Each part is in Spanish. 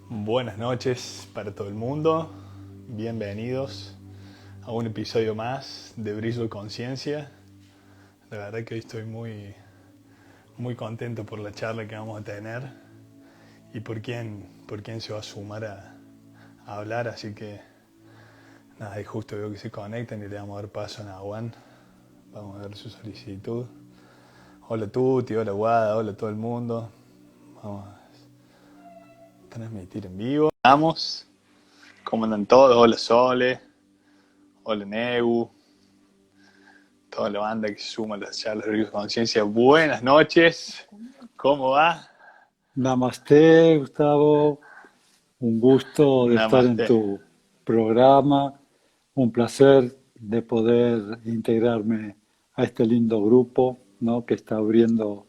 Buenas noches para todo el mundo, bienvenidos a un episodio más de Brillo de Conciencia. La verdad que hoy estoy muy contento por la charla que vamos a tener y por quién se va a sumar a hablar, así que nada, y justo veo que se conectan y le vamos a dar paso a Nahuan. Vamos a ver su solicitud. Hola Tuti, hola Guada, hola todo el mundo. Vamos a transmitir en vivo. Vamos. ¿Cómo andan todos? Hola Sole, hola Neu, toda la banda que se suma a las charlas de Brillo de Conciencia. Buenas noches, ¿cómo va? Namaste, Gustavo. Un gusto de estar en Namaste. tu programa. Un placer de poder integrarme a este lindo grupo, ¿no? Que está abriendo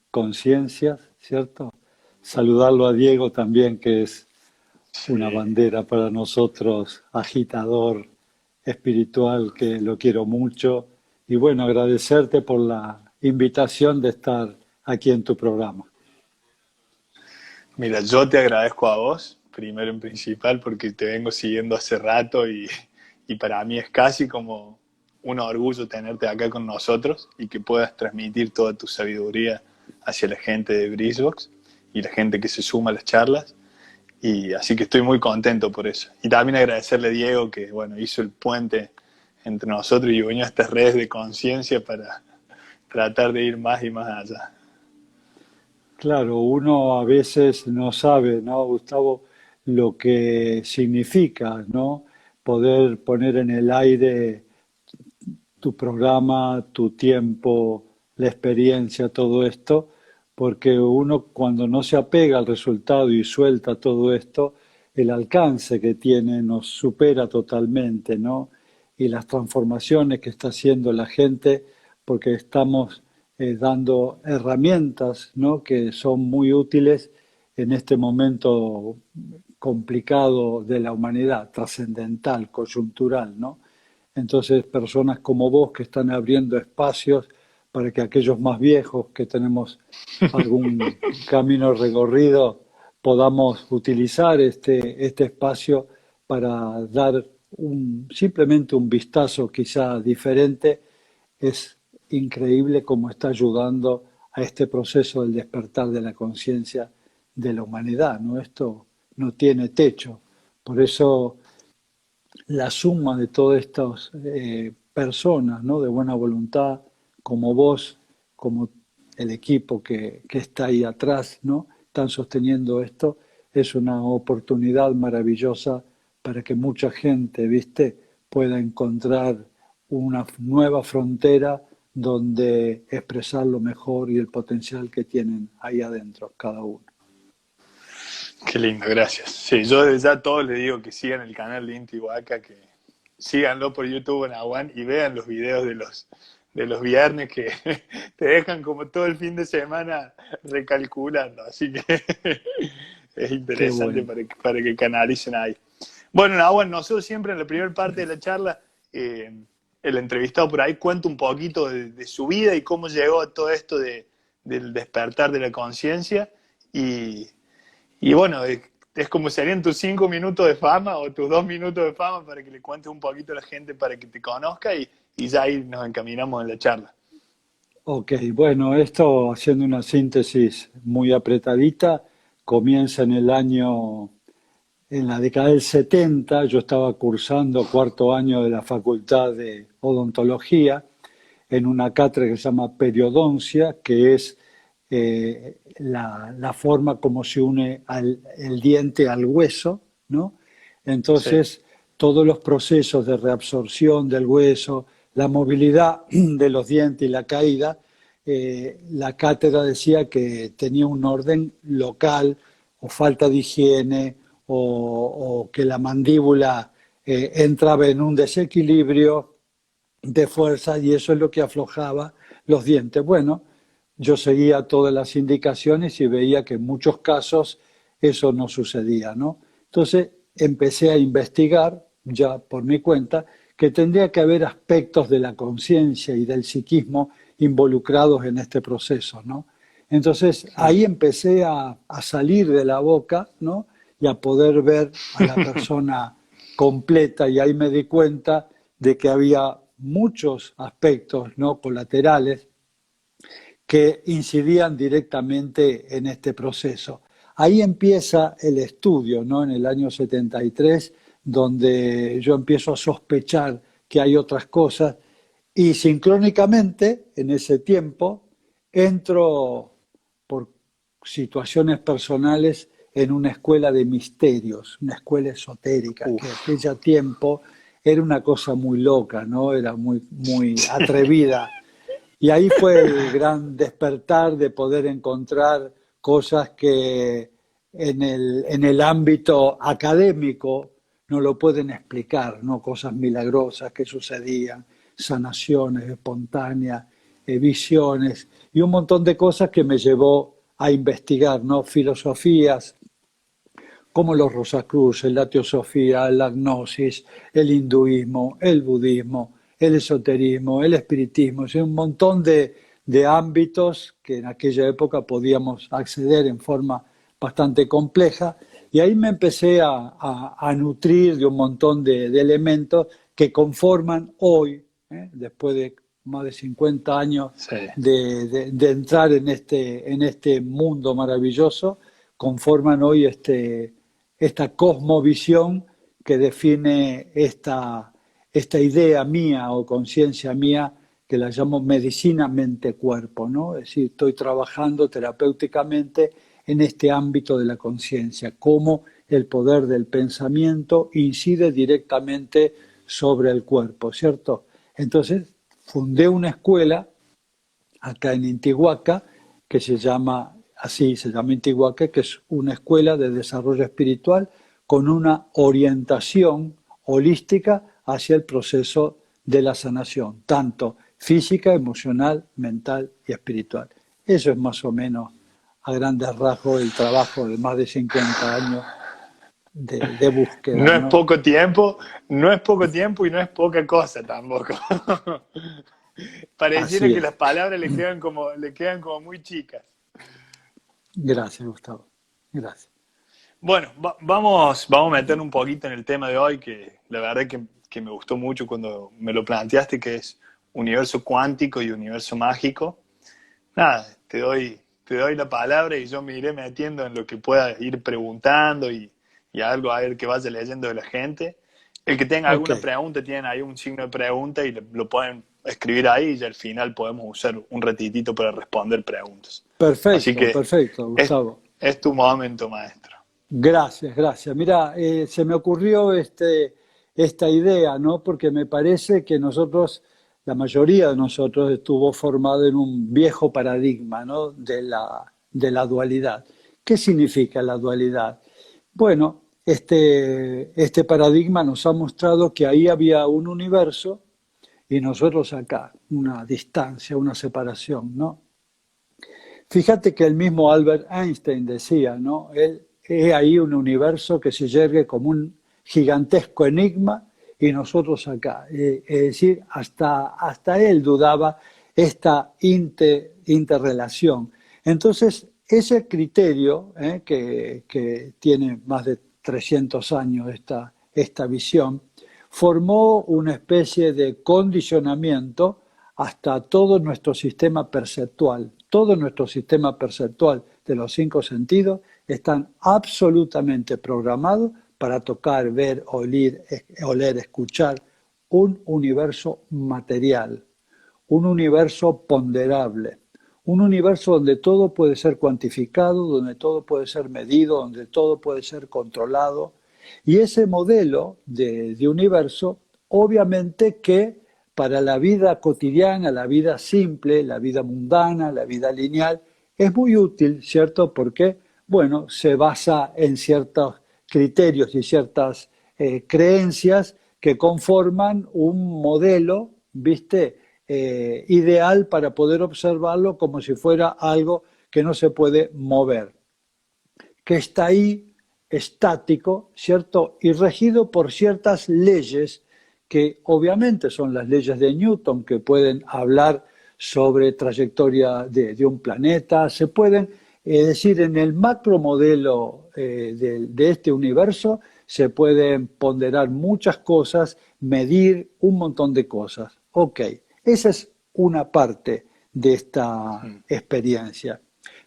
conciencias, ¿cierto? Saludarlo a Diego también, que es una Sí, bandera para nosotros, agitador espiritual, que lo quiero mucho. Y bueno, agradecerte por la invitación de estar aquí en tu programa. mira, yo te agradezco a vos, primero en principal, porque te vengo siguiendo hace rato y para mí es casi como un orgullo tenerte acá con nosotros y que puedas transmitir toda tu sabiduría hacia la gente de Bridgebox y la gente que se suma a las charlas. Y así que estoy muy contento por eso. Y también agradecerle a Diego que bueno, hizo el puente entre nosotros y unió estas redes de conciencia para tratar de ir más y más allá. Claro, uno a veces no sabe, ¿no, Gustavo, lo que significa, ¿no? Poder poner en el aire tu programa, tu tiempo, la experiencia, todo esto, porque uno cuando no se apega al resultado y suelta todo esto, el alcance que tiene nos supera totalmente, ¿no? Y las transformaciones que está haciendo la gente, porque estamos dando herramientas, ¿no? Que son muy útiles en este momento complicado de la humanidad, trascendental, coyuntural, ¿no? Entonces, personas como vos que están abriendo espacios para que aquellos más viejos que tenemos algún camino recorrido podamos utilizar este espacio para dar simplemente un vistazo quizá diferente. Es increíble cómo está ayudando a este proceso del despertar de la conciencia de la humanidad, ¿no? Esto no tiene techo. Por eso la suma de todas estas personas, ¿no? De buena voluntad, como vos, como el equipo que está ahí atrás, ¿no? Están sosteniendo esto, es una oportunidad maravillosa para que mucha gente, ¿viste?, pueda encontrar una nueva frontera donde expresar lo mejor y el potencial que tienen ahí adentro cada uno. Qué lindo, gracias. Sí, yo desde ya a todos les digo que sigan el canal de Inti Huaca, que síganlo por YouTube en Aguán y vean los videos de los viernes que te dejan como todo el fin de semana recalculando. Así que es Qué interesante bueno. para que canalicen ahí. Bueno, Nahuan, nosotros siempre en la primera parte de la charla, el entrevistado por ahí cuenta un poquito de su vida y cómo llegó a todo esto del despertar de la conciencia. Y, y bueno, es como serían tus 5 minutos de fama o tus 2 minutos de fama para que le cuentes un poquito a la gente para que te conozca y ya ahí nos encaminamos en la charla. Ok, bueno, esto haciendo una síntesis muy apretadita, comienza en el año, en la década del 70. Yo estaba cursando cuarto año de la Facultad de Odontología en una cátedra que se llama periodoncia, que es la forma como se une el diente al hueso, ¿no? Sí, Entonces, todos los procesos de reabsorción del hueso, la movilidad de los dientes y la caída, la cátedra decía que tenía un orden local o falta de higiene o que la mandíbula entraba en un desequilibrio de fuerza y eso es lo que aflojaba los dientes. Bueno, yo seguía todas las indicaciones y veía que en muchos casos eso no sucedía, ¿no? Entonces empecé a investigar ya por mi cuenta que tendría que haber aspectos de la conciencia y del psiquismo involucrados en este proceso, ¿no? Entonces ahí empecé a salir de la boca, ¿no? y a poder ver a la persona completa. Y ahí me di cuenta de que había muchos aspectos, ¿no?, colaterales que incidían directamente en este proceso. Ahí empieza el estudio, ¿no?, en el año 73, donde yo empiezo a sospechar que hay otras cosas, y sincrónicamente, en ese tiempo, entro por situaciones personales en una escuela de misterios, una escuela esotérica, que Uf. aquella tiempo era una cosa muy loca, ¿no? Era muy, muy atrevida. Y ahí fue el gran despertar de poder encontrar cosas que en el ámbito académico no lo pueden explicar, ¿no? Cosas milagrosas que sucedían, sanaciones espontáneas, visiones y un montón de cosas que me llevó a investigar, ¿no? Filosofías como los Rosacruces, la teosofía, la gnosis, el hinduismo, el budismo, el esoterismo, el espiritismo, o sea, un montón de ámbitos que en aquella época podíamos acceder en forma bastante compleja, y ahí me empecé a nutrir de un montón de elementos que conforman hoy, después de más de 50 años Sí. de entrar en este mundo maravilloso, conforman hoy esta cosmovisión que define esta idea mía o conciencia mía, que la llamo medicina mente-cuerpo, ¿no? Es decir, estoy trabajando terapéuticamente en este ámbito de la conciencia, cómo el poder del pensamiento incide directamente sobre el cuerpo, ¿cierto? Entonces, fundé una escuela acá en Intihuaca que se llama Intihuaca, que es una escuela de desarrollo espiritual con una orientación holística hacia el proceso de la sanación, tanto física, emocional, mental y espiritual. Eso es más o menos, a grandes rasgos, el trabajo de más de 50 años de búsqueda, No es ¿no? poco tiempo, no es poco tiempo y no es poca cosa tampoco. Pareciera Así que las es. palabras le quedan como muy chicas. Gracias, Gustavo. Gracias. Bueno, vamos a meter un poquito en el tema de hoy, que la verdad que me gustó mucho cuando me lo planteaste, que es universo cuántico y universo mágico. Nada, te doy la palabra y yo me iré metiendo en lo que pueda ir preguntando y algo a ver que vaya leyendo de la gente. El que tenga Ok, alguna pregunta, tienen ahí un signo de pregunta y lo pueden escribir ahí y al final podemos usar un ratitito para responder preguntas. Así perfecto, que perfecto, es, Gustavo. es tu momento, maestro. Gracias, gracias. Mira, se me ocurrió esta idea, ¿no? Porque me parece que nosotros, la mayoría de nosotros estuvo formado en un viejo paradigma, ¿no?, de la dualidad. ¿Qué significa la dualidad? Bueno, este paradigma nos ha mostrado que ahí había un universo y nosotros acá, una distancia, una separación, ¿no? Fíjate que el mismo Albert Einstein decía, ¿no? He ahí un universo que se yergue como un gigantesco enigma y nosotros acá. Es decir, hasta él dudaba esta interrelación. Entonces, ese criterio, que tiene más de 300 años esta visión, formó una especie de condicionamiento hasta todo nuestro sistema perceptual. Todo nuestro sistema perceptual de los 5 sentidos están absolutamente programados para tocar, ver, oler, escuchar un universo material, un universo ponderable, un universo donde todo puede ser cuantificado, donde todo puede ser medido, donde todo puede ser controlado. Y ese modelo de universo, obviamente que para la vida cotidiana, la vida simple, la vida mundana, la vida lineal, es muy útil, ¿cierto? Porque, bueno, se basa en ciertos criterios y ciertas creencias que conforman un modelo, ¿viste? Ideal para poder observarlo como si fuera algo que no se puede mover, que está ahí estático, ¿cierto? Y regido por ciertas leyes que obviamente son las leyes de Newton, que pueden hablar sobre trayectoria de un planeta, se pueden Es decir, en el macromodelo de este universo se pueden ponderar muchas cosas, medir un montón de cosas. Ok, esa es una parte de esta experiencia.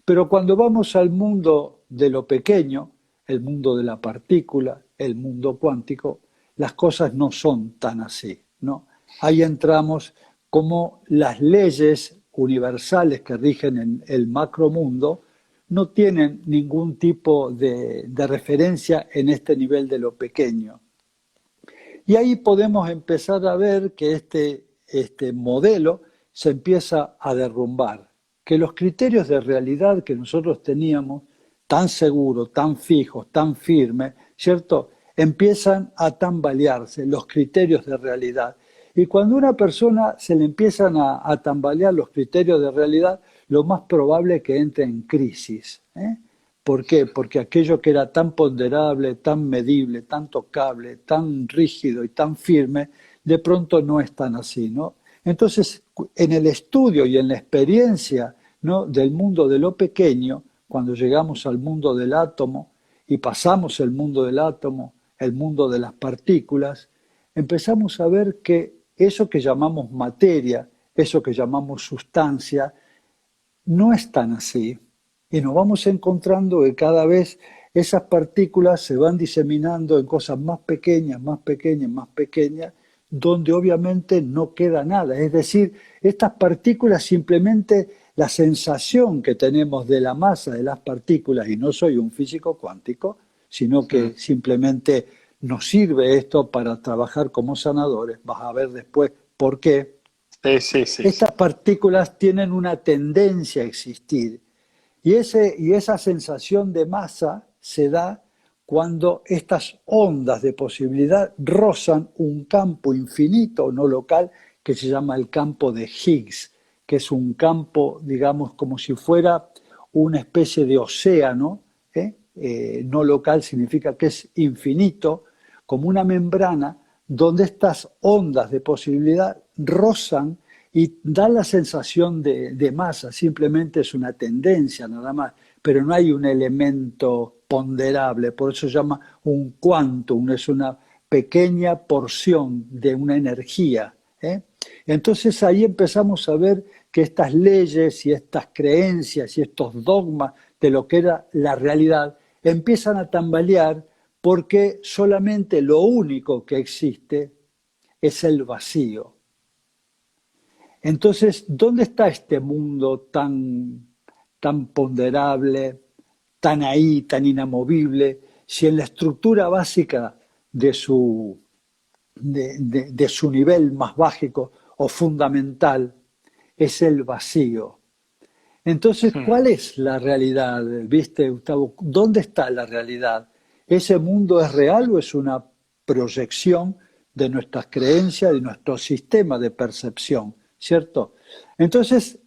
Pero cuando vamos al mundo de lo pequeño, el mundo de la partícula, el mundo cuántico, las cosas no son tan así, ¿no? Ahí entramos como las leyes universales que rigen en el macromundo no tienen ningún tipo de referencia en este nivel de lo pequeño. Y ahí podemos empezar a ver que este modelo se empieza a derrumbar, que los criterios de realidad que nosotros teníamos, tan seguros, tan fijos, tan firmes, ¿cierto? Empiezan a tambalearse los criterios de realidad. Y cuando a una persona se le empiezan a tambalear los criterios de realidad, lo más probable es que entre en crisis. ¿Por qué? Porque aquello que era tan ponderable, tan medible, tan tocable, tan rígido y tan firme, de pronto no es tan así, ¿no? Entonces, en el estudio y en la experiencia, ¿no?, del mundo de lo pequeño, cuando llegamos al mundo del átomo y pasamos el mundo del átomo, el mundo de las partículas, empezamos a ver que eso que llamamos materia, eso que llamamos sustancia, no es tan así. Y nos vamos encontrando que cada vez esas partículas se van diseminando en cosas más pequeñas, más pequeñas, más pequeñas, donde obviamente no queda nada. Es decir, estas partículas simplemente la sensación que tenemos de la masa de las partículas, y no soy un físico cuántico, sino que simplemente nos sirve esto para trabajar como sanadores, vas a ver después por qué. Sí. Estas partículas tienen una tendencia a existir y esa sensación de masa se da cuando estas ondas de posibilidad rozan un campo infinito no local que se llama el campo de Higgs, que es un campo, digamos, como si fuera una especie de océano, no local significa que es infinito, como una membrana donde estas ondas de posibilidad rozan y da la sensación de masa, simplemente es una tendencia nada más, pero no hay un elemento ponderable, por eso se llama un quantum, es una pequeña porción de una energía. Entonces ahí empezamos a ver que estas leyes y estas creencias y estos dogmas de lo que era la realidad empiezan a tambalear porque solamente lo único que existe es el vacío. Entonces, ¿dónde está este mundo tan ponderable, tan ahí, tan inamovible, si en la estructura básica de su nivel más básico o fundamental es el vacío? Entonces, ¿cuál es la realidad? ¿Viste, Gustavo? ¿Dónde está la realidad? ¿Ese mundo es real o es una proyección de nuestras creencias, de nuestro sistema de percepción? ¿Cierto? Entonces,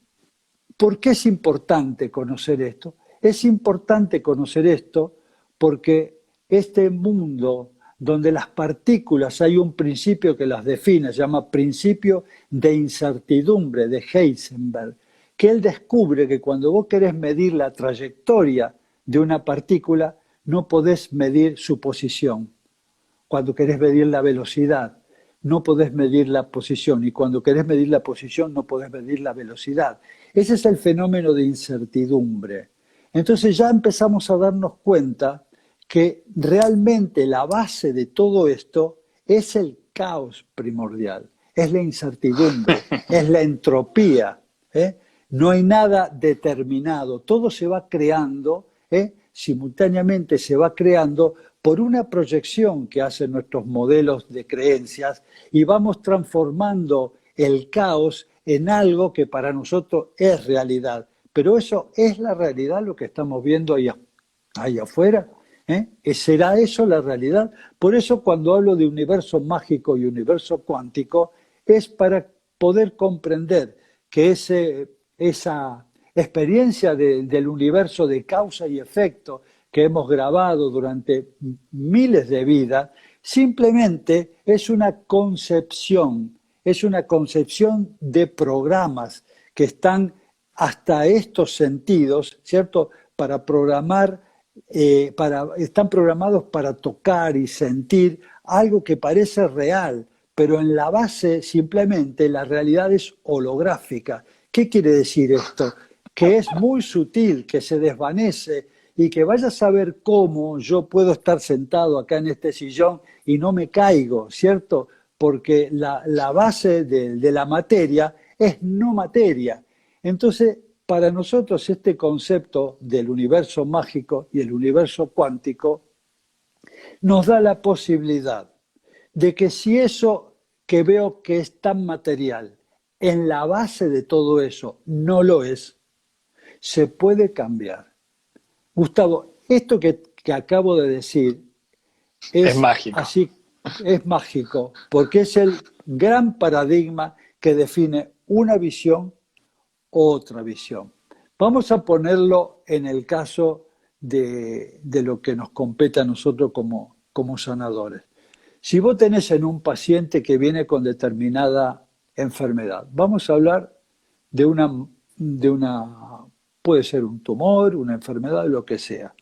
¿por qué es importante conocer esto? Es importante conocer esto porque este mundo donde las partículas hay un principio que las define, se llama principio de incertidumbre de Heisenberg, que él descubre que cuando vos querés medir la trayectoria de una partícula, no podés medir su posición. Cuando querés medir la velocidad, no podés medir la posición, y cuando querés medir la posición no podés medir la velocidad. Ese es el fenómeno de incertidumbre. Entonces ya empezamos a darnos cuenta que realmente la base de todo esto es el caos primordial, es la incertidumbre, es la entropía. No hay nada determinado, todo se va creando, simultáneamente se va creando por una proyección que hacen nuestros modelos de creencias y vamos transformando el caos en algo que para nosotros es realidad. Pero eso es la realidad, lo que estamos viendo ahí afuera. ¿Será eso la realidad? Por eso cuando hablo de universo mágico y universo cuántico es para poder comprender que esa experiencia del universo de causa y efecto que hemos grabado durante miles de vidas, simplemente es una concepción de programas que están hasta estos sentidos, ¿cierto?, para programar, están programados para tocar y sentir algo que parece real, pero en la base simplemente la realidad es holográfica. ¿Qué quiere decir esto? Que es muy sutil, que se desvanece y que vaya a saber cómo yo puedo estar sentado acá en este sillón y no me caigo, ¿cierto? Porque la base de la materia es no materia. Entonces, para nosotros este concepto del universo mágico y el universo cuántico nos da la posibilidad de que si eso que veo que es tan material, en la base de todo eso no lo es, se puede cambiar. Gustavo, esto que acabo de decir Es es mágico. así, es mágico, porque es el gran paradigma que define una visión u otra visión. Vamos a ponerlo en el caso de lo que nos compete a nosotros como sanadores. Si vos tenés en un paciente que viene con determinada enfermedad, vamos a hablar de una, puede ser un tumor, una enfermedad, lo que sea.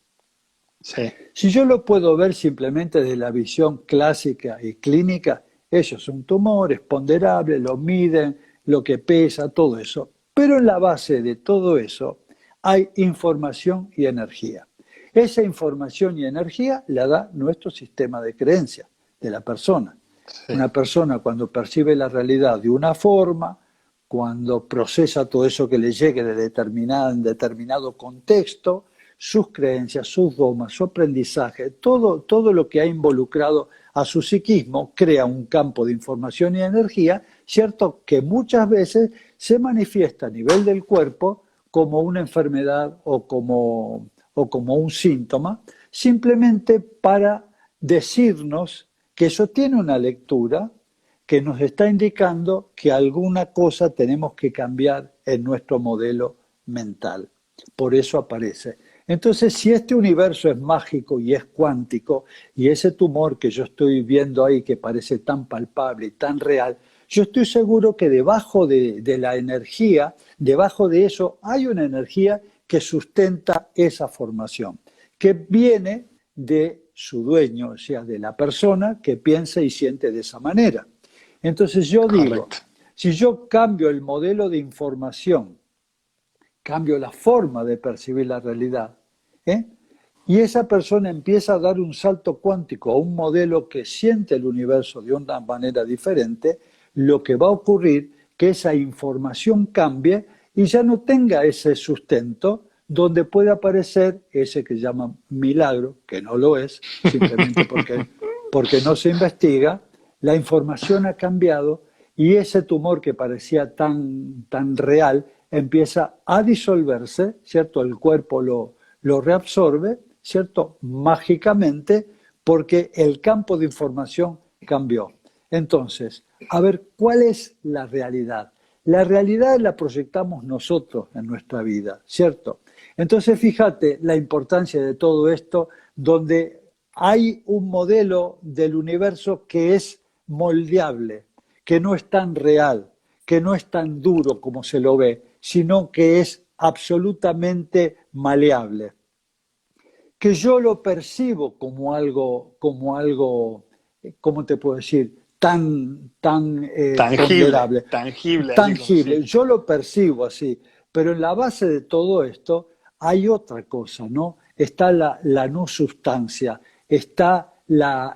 Sí. Si yo lo puedo ver simplemente desde la visión clásica y clínica, eso es un tumor, es ponderable, lo miden, lo que pesa, todo eso. Pero en la base de todo eso hay información y energía. Esa información y energía la da nuestro sistema de creencias de la persona. Sí. Una persona cuando percibe la realidad de una forma, cuando procesa todo eso que le llegue de en determinado contexto, sus creencias, sus dogmas, su aprendizaje, todo lo que ha involucrado a su psiquismo crea un campo de información y energía, cierto que muchas veces se manifiesta a nivel del cuerpo como una enfermedad o como un síntoma, simplemente para decirnos que eso tiene una lectura que nos está indicando que alguna cosa tenemos que cambiar en nuestro modelo mental. Por eso aparece. Entonces, si este universo es mágico y es cuántico, y ese tumor que yo estoy viendo ahí, que parece tan palpable y tan real, yo estoy seguro que debajo de la energía, debajo de eso, hay una energía que sustenta esa formación, que viene de su dueño, o sea, de la persona que piensa y siente de esa manera. Entonces yo digo, Correcto. si yo cambio el modelo de información, cambio la forma de percibir la realidad, ¿eh? Y esa persona empieza a dar un salto cuántico a un modelo que siente el universo de una manera diferente, lo que va a ocurrir es que esa información cambie y ya no tenga ese sustento donde puede aparecer ese que llaman milagro, que no lo es, simplemente porque no se investiga, la información ha cambiado y ese tumor que parecía tan real empieza a disolverse, ¿cierto? El cuerpo lo reabsorbe, ¿cierto? Mágicamente, porque el campo de información cambió. Entonces, a ver, ¿cuál es la realidad? La realidad la proyectamos nosotros en nuestra vida, ¿cierto? Entonces, fíjate la importancia de todo esto, donde hay un modelo del universo que es moldeable, que no es tan real, que no es tan duro como se lo ve, sino que es absolutamente maleable. Que yo lo percibo ¿cómo te puedo decir? Tan Tangible, ponderable, tangible, así como tangible. sí. Yo lo percibo así, pero en la base de todo esto hay otra cosa, ¿no? Está la no sustancia, está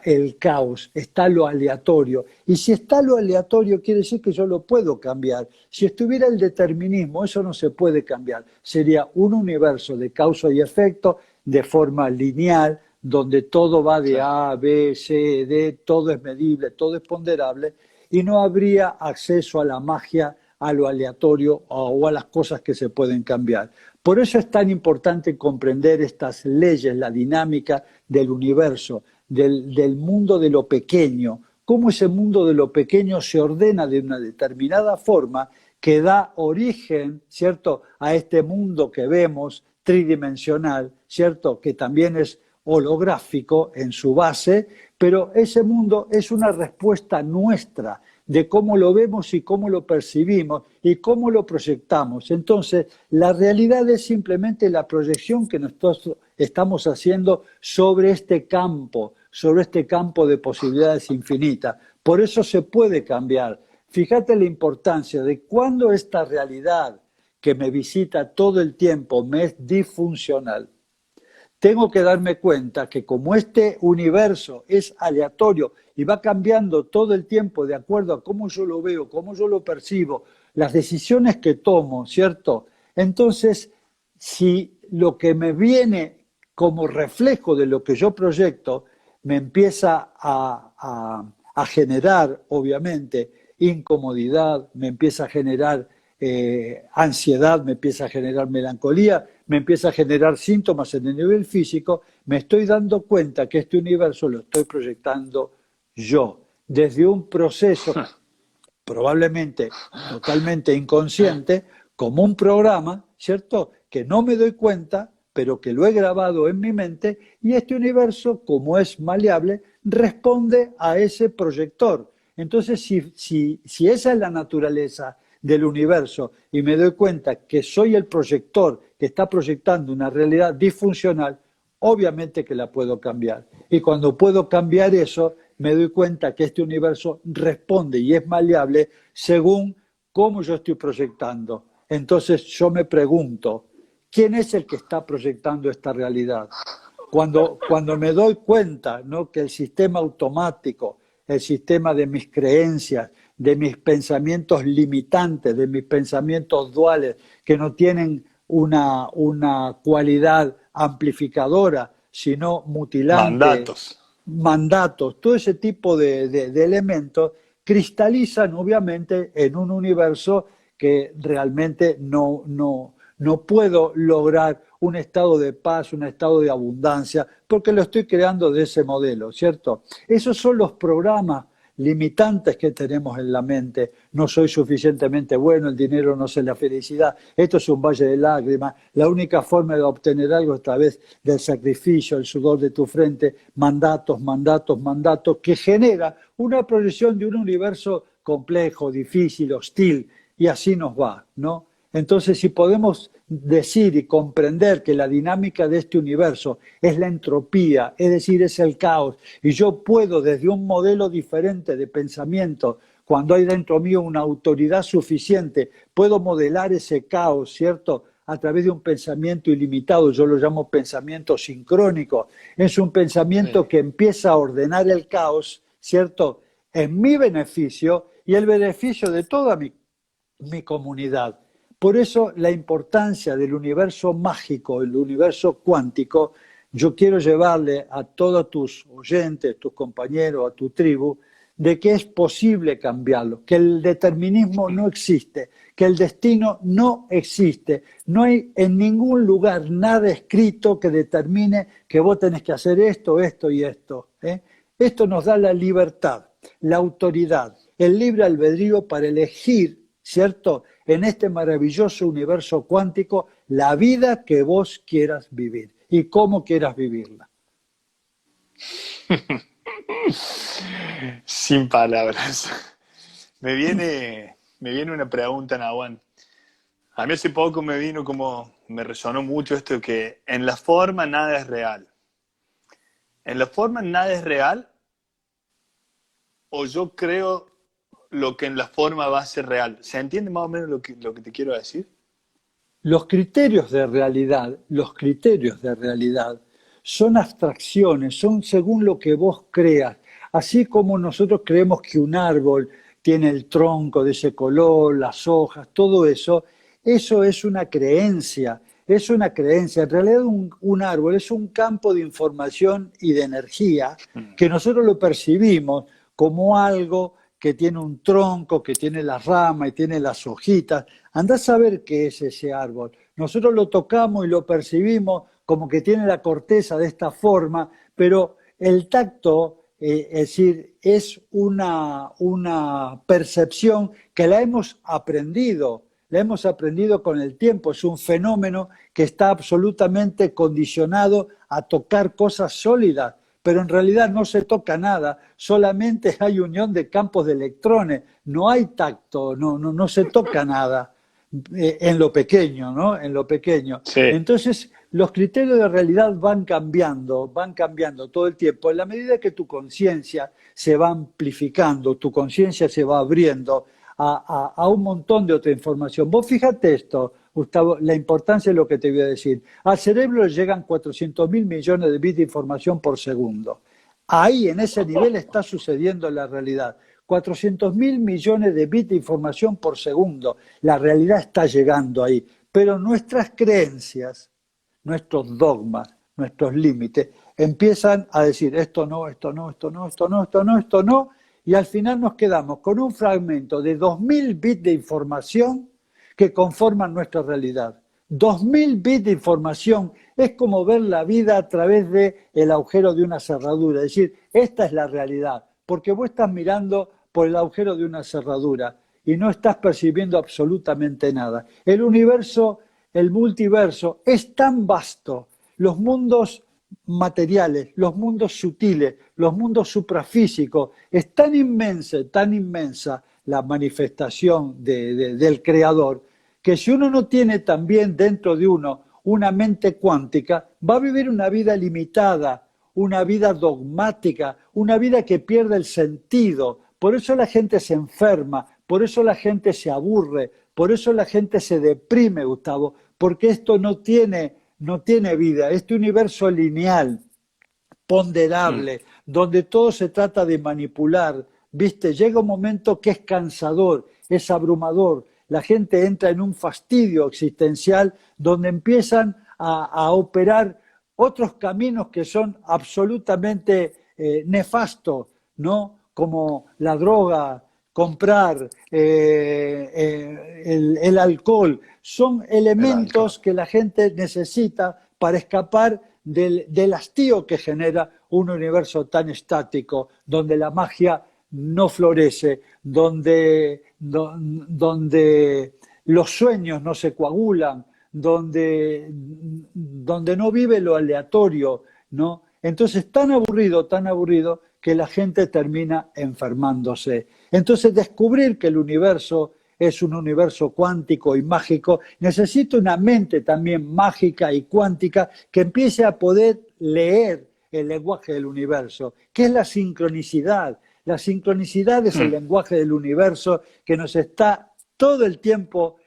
el caos, está lo aleatorio. Y si está lo aleatorio, quiere decir que yo lo puedo cambiar. Si estuviera el determinismo, eso no se puede cambiar. Sería un universo de causa y efecto de forma lineal, donde todo va de A, B, C, D, todo es medible, todo es ponderable, y no habría acceso a la magia, a lo aleatorio o a las cosas que se pueden cambiar. Por eso es tan importante comprender estas leyes, la dinámica del universo, del mundo de lo pequeño, cómo ese mundo de lo pequeño se ordena de una determinada forma que da origen, ¿cierto?, a este mundo que vemos tridimensional, ¿cierto?, que también es holográfico en su base, pero ese mundo es una respuesta nuestra de cómo lo vemos y cómo lo percibimos y cómo lo proyectamos. Entonces, la realidad es simplemente la proyección que nosotros estamos haciendo sobre este campo de posibilidades infinitas. Por eso se puede cambiar. Fíjate la importancia de cuando esta realidad que me visita todo el tiempo me es disfuncional. Tengo que darme cuenta que como este universo es aleatorio y va cambiando todo el tiempo de acuerdo a cómo yo lo veo, cómo yo lo percibo, las decisiones que tomo, ¿cierto? Entonces, si lo que me viene como reflejo de lo que yo proyecto me empieza a generar, obviamente, incomodidad, me empieza a generar ansiedad, me empieza a generar melancolía, me empieza a generar síntomas en el nivel físico, me estoy dando cuenta que este universo lo estoy proyectando yo, desde un proceso probablemente totalmente inconsciente, como un programa, ¿cierto? Que no me doy cuenta, pero que lo he grabado en mi mente, y este universo, como es maleable, responde a ese proyector. Entonces, si esa es la naturaleza del universo y me doy cuenta que soy el proyector que está proyectando una realidad disfuncional, obviamente que la puedo cambiar. Y cuando puedo cambiar eso, me doy cuenta que este universo responde y es maleable según cómo yo estoy proyectando. Entonces yo me pregunto, ¿quién es el que está proyectando esta realidad? Cuando me doy cuenta, ¿no?, que el sistema automático, el sistema de mis creencias, de mis pensamientos limitantes, de mis pensamientos duales, que no tienen una cualidad amplificadora, sino mutilante, mandatos, todo ese tipo de elementos cristalizan obviamente en un universo que realmente no puedo lograr un estado de paz, un estado de abundancia, porque lo estoy creando de ese modelo, ¿cierto? Esos son los programas limitantes que tenemos en la mente. No soy suficientemente bueno, el dinero no es la felicidad, esto es un valle de lágrimas, la única forma de obtener algo es a través del sacrificio, el sudor de tu frente, mandatos, que genera una proyección de un universo complejo, difícil, hostil, y así nos va, ¿no? Entonces, si podemos decir y comprender que la dinámica de este universo es la entropía, es decir, es el caos, y yo puedo desde un modelo diferente de pensamiento, cuando hay dentro mío una autoridad suficiente, puedo modelar ese caos, ¿cierto?, a través de un pensamiento ilimitado, yo lo llamo pensamiento sincrónico, es un pensamiento que empieza a ordenar el caos, ¿cierto?, en mi beneficio y el beneficio de toda mi comunidad. Por eso la importancia del universo mágico, el universo cuántico, yo quiero llevarle a todos tus oyentes, tus compañeros, a tu tribu, de que es posible cambiarlo, que el determinismo no existe, que el destino no existe. No hay en ningún lugar nada escrito que determine que vos tenés que hacer esto, esto y esto, ¿eh? Esto nos da la libertad, la autoridad, el libre albedrío para elegir, ¿cierto?, en este maravilloso universo cuántico, la vida que vos quieras vivir y cómo quieras vivirla. Sin palabras. Me viene una pregunta, Nahuan. A mí hace poco me resonó mucho esto de que en la forma nada es real. ¿En la forma nada es real? ¿O yo creo lo que en la forma va a ser real? ¿Se entiende más o menos lo que te quiero decir? Los criterios de realidad son abstracciones, son según lo que vos creas. Así como nosotros creemos que un árbol tiene el tronco de ese color, las hojas, todo eso, eso es una creencia. Es una creencia. En realidad un árbol es un campo de información y de energía que nosotros lo percibimos como algo que tiene un tronco, que tiene las ramas y tiene las hojitas. Andá a saber qué es ese árbol. Nosotros lo tocamos y lo percibimos como que tiene la corteza de esta forma, pero el tacto, es decir, es una percepción que la hemos aprendido con el tiempo. Es un fenómeno que está absolutamente condicionado a tocar cosas sólidas, pero en realidad no se toca nada, solamente hay unión de campos de electrones, no hay tacto, no se toca nada en lo pequeño, ¿no? En lo pequeño. Sí. Entonces, los criterios de realidad van cambiando todo el tiempo. En la medida que tu conciencia se va amplificando, tu conciencia se va abriendo a un montón de otra información. Vos fíjate esto, Gustavo, la importancia de lo que te voy a decir. Al cerebro le llegan 400.000 millones de bits de información por segundo. Ahí, en ese nivel, está sucediendo la realidad. 400.000 millones de bits de información por segundo. La realidad está llegando ahí. Pero nuestras creencias, nuestros dogmas, nuestros límites, empiezan a decir esto no, esto no, esto no, esto no, esto no, esto no, y al final nos quedamos con un fragmento de 2.000 bits de información que conforman nuestra realidad. 2.000 bits de información es como ver la vida a través del agujero de una cerradura, es decir, esta es la realidad, porque vos estás mirando por el agujero de una cerradura y no estás percibiendo absolutamente nada. El universo, el multiverso es tan vasto, los mundos materiales, los mundos sutiles, los mundos suprafísicos, es tan inmensa la manifestación del Creador, que si uno no tiene también dentro de uno una mente cuántica, va a vivir una vida limitada, una vida dogmática, una vida que pierde el sentido. Por eso la gente se enferma, por eso la gente se aburre, por eso la gente se deprime, Gustavo, porque esto no tiene vida, este universo lineal, ponderable, donde todo se trata de manipular, ¿viste? Llega un momento que es cansador, es abrumador, la gente entra en un fastidio existencial donde empiezan a operar otros caminos que son absolutamente nefastos, ¿no? Como la droga, comprar, el alcohol, son El alcohol. elementos que la gente necesita para escapar del hastío que genera un universo tan estático, donde la magia no florece, donde los sueños no se coagulan, donde no vive lo aleatorio, ¿no? Entonces, tan aburrido, que la gente termina enfermándose. Entonces, descubrir que el universo es un universo cuántico y mágico, necesita una mente también mágica y cuántica que empiece a poder leer el lenguaje del universo, que es la sincronicidad. La sincronicidad es el lenguaje del universo que nos está todo el tiempo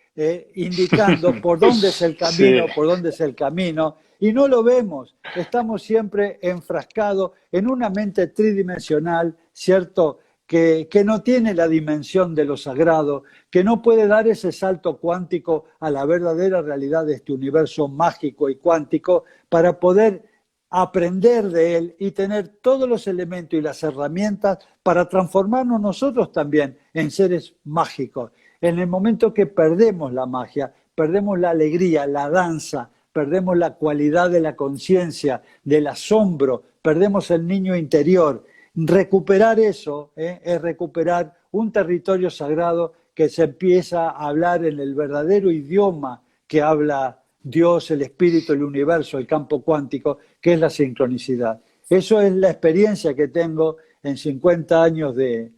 indicando por dónde es el camino, Sí. por dónde es el camino, y no lo vemos. Estamos siempre enfrascados en una mente tridimensional, ¿cierto?, que no tiene la dimensión de lo sagrado, que no puede dar ese salto cuántico a la verdadera realidad de este universo mágico y cuántico para poder aprender de él y tener todos los elementos y las herramientas para transformarnos nosotros también en seres mágicos. En el momento que perdemos la magia, perdemos la alegría, la danza, perdemos la cualidad de la conciencia, del asombro, perdemos el niño interior. Recuperar eso es recuperar un territorio sagrado que se empieza a hablar en el verdadero idioma que habla Dios, el espíritu, el universo, el campo cuántico, que es la sincronicidad. Eso es la experiencia que tengo en 50 años de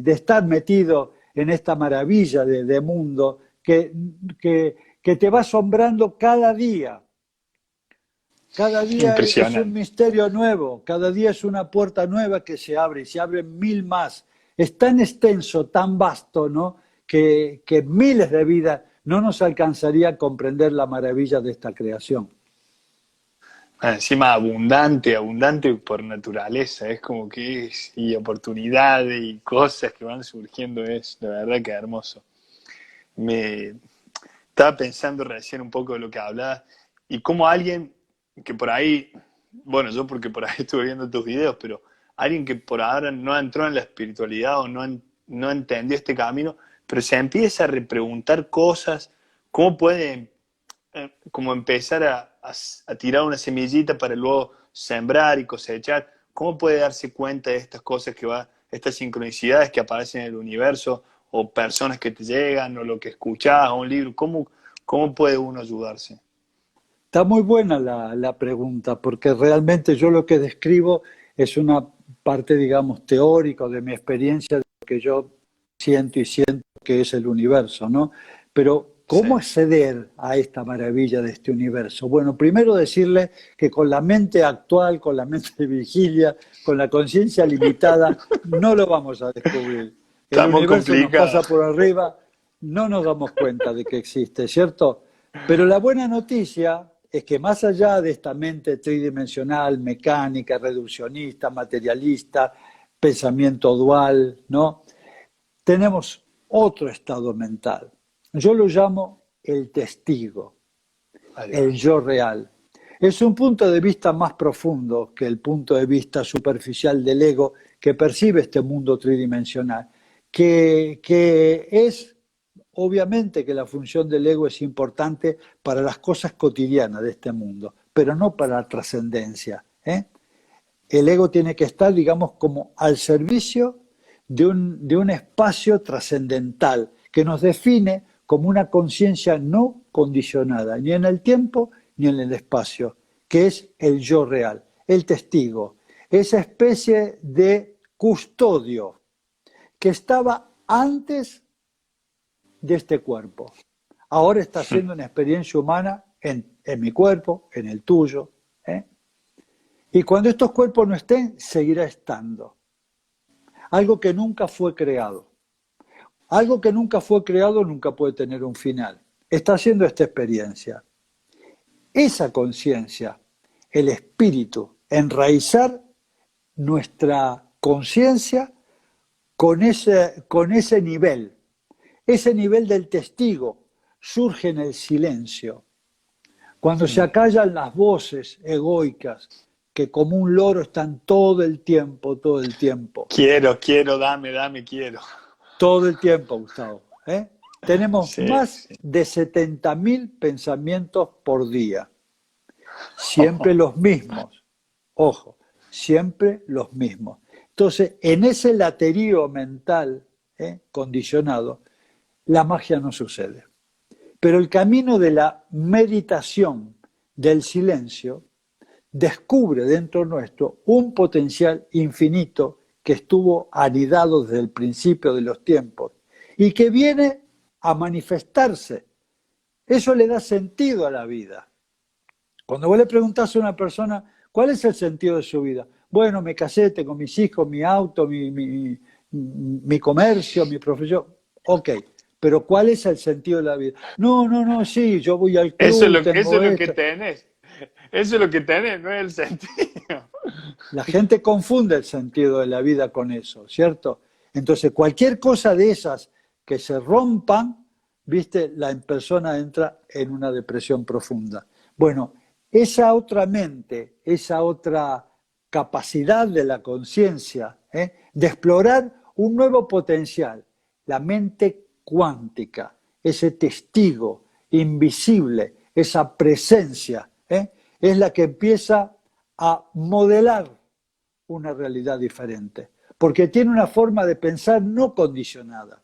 estar metido en esta maravilla de mundo que te va asombrando cada día. Cada día es un Impresionante. misterio nuevo, cada día es una puerta nueva que se abre y se abren 1.000 más. Es tan extenso, tan vasto, ¿no?, que miles de vidas no nos alcanzaría a comprender la maravilla de esta creación. Encima abundante, abundante por naturaleza, es como que es, y oportunidades y cosas que van surgiendo, es de verdad que hermoso. Me estaba pensando recién un poco de lo que hablabas y como alguien que por ahí, bueno, yo porque por ahí estuve viendo tus videos, pero alguien que por ahora no entró en la espiritualidad o no entendió este camino, pero se empieza a repreguntar cosas, ¿cómo puede como empezar a tirar una semillita para luego sembrar y cosechar? ¿Cómo puede darse cuenta de estas cosas estas sincronicidades que aparecen en el universo, o personas que te llegan, o lo que escuchás, o un libro? ¿Cómo puede uno ayudarse? Está muy buena la pregunta, porque realmente yo lo que describo es una parte, digamos, teórica de mi experiencia, de lo que yo siento y siento que es el universo, ¿no? Pero, Sí. ¿cómo acceder a esta maravilla de este universo? Bueno, primero decirle que con la mente actual, con la mente de vigilia, con la conciencia limitada, no lo vamos a descubrir. El Está muy universo nos complicado. pasa por arriba, no nos damos cuenta de que existe, ¿cierto? Pero la buena noticia es que más allá de esta mente tridimensional, mecánica, reduccionista, materialista, pensamiento dual, ¿no? Tenemos otro estado mental. Yo lo llamo el testigo, Ahí el va. yo real. Es un punto de vista más profundo que el punto de vista superficial del ego que percibe este mundo tridimensional, que es obviamente que la función del ego es importante para las cosas cotidianas de este mundo, pero no para la trascendencia, ¿eh? El ego tiene que estar, digamos, como al servicio de un espacio trascendental que nos define como una conciencia no condicionada, ni en el tiempo ni en el espacio, que es el yo real, el testigo, esa especie de custodio que estaba antes de este cuerpo. Ahora está haciendo una experiencia humana en mi cuerpo, en el tuyo, ¿eh? Y cuando estos cuerpos no estén, seguirá estando. Algo que nunca fue creado. Algo que nunca fue creado nunca puede tener un final. Está haciendo esta experiencia. Esa conciencia, el espíritu, enraizar nuestra conciencia con ese nivel. Ese nivel del testigo surge en el silencio. Cuando se acallan las voces egoicas, que como un loro están todo el tiempo, Quiero, dame, quiero. todo el tiempo, Gustavo, ¿eh? Tenemos Sí, más sí. de 70.000 pensamientos por día, siempre los mismos, ojo, siempre los mismos. Entonces, en ese laterío mental condicionado, la magia no sucede. Pero el camino de la meditación, del silencio, descubre dentro nuestro un potencial infinito que estuvo anidado desde el principio de los tiempos y que viene a manifestarse. Eso le da sentido a la vida. Cuando vos le preguntás a una persona, ¿cuál es el sentido de su vida? Bueno, me casé, tengo mis hijos, mi auto, mi comercio, mi profesión. Ok, pero ¿cuál es el sentido de la vida? No, sí, yo voy al club, Eso tengo es lo que esto. tenés. Eso es lo que tenés, no es el sentido. La gente confunde el sentido de la vida con eso, ¿cierto? Entonces, cualquier cosa de esas que se rompan, viste, la persona entra en una depresión profunda. Bueno, esa otra mente, esa otra capacidad de la conciencia, de explorar un nuevo potencial, la mente cuántica, ese testigo invisible, esa presencia, es la que empieza a modelar una realidad diferente, porque tiene una forma de pensar no condicionada.